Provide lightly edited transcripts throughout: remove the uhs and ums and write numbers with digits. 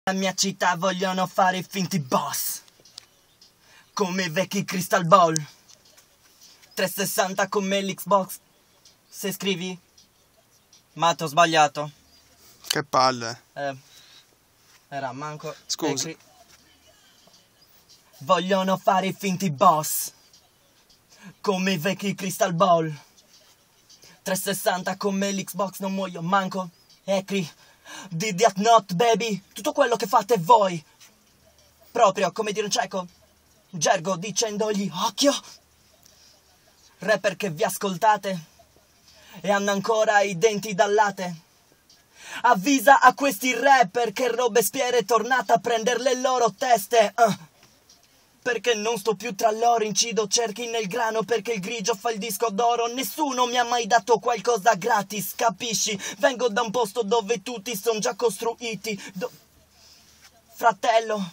La mia città vogliono fare i finti boss, come i vecchi Crystal Ball. 360 come l'Xbox. Se scrivi ma t'ho sbagliato. Che palle. Era manco. Scusa. Vogliono fare i finti boss, come i vecchi Crystal Ball. 360 come l'Xbox, non muoio manco. Ecri, did that not baby. Tutto quello che fate voi, proprio come dire un cieco, gergo dicendogli occhio. Rapper che vi ascoltate e hanno ancora i denti da latte. Avvisa a questi rapper che Robespierre è tornata a prendere le loro teste. Perché non sto più tra loro, incido cerchi nel grano perché il grigio fa il disco d'oro. Nessuno mi ha mai dato qualcosa gratis, capisci? Vengo da un posto dove tutti sono già costruiti. Fratello,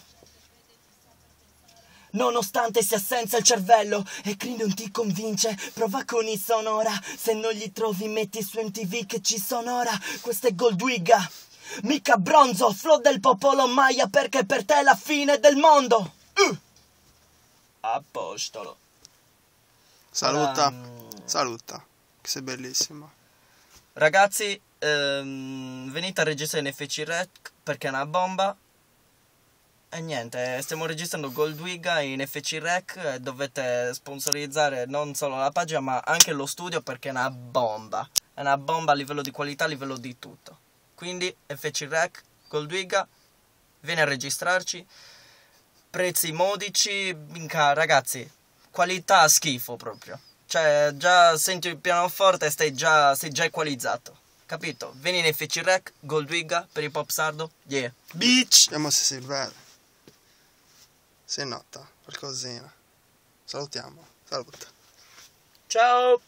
nonostante sia senza il cervello e Cree non ti convince, prova con i Sonora. Se non li trovi metti su MTV che ci sono ora. Questa è Goldwigga, mica bronzo, flow del popolo Maya, perché per te è la fine del mondo. Apostolo. Saluta. Saluta. Che sei bellissima. Ragazzi, venite a registrare NFC Rec perché è una bomba. E niente, stiamo registrando Goldwigga in NFC Rec. Dovete sponsorizzare non solo la pagina ma anche lo studio perché è una bomba. È una bomba a livello di qualità, a livello di tutto. Quindi FC Rec, Goldwigga, vieni a registrarci. Prezzi modici, minca, ragazzi, qualità schifo proprio. Cioè, già senti il pianoforte e sei già equalizzato. Capito? Vieni in FC Rec, Goldwigga per il pop sardo. Yeah. Bitch! Vediamo se si vede. Si nota qualcosina. Salutiamo. Saluta. Ciao!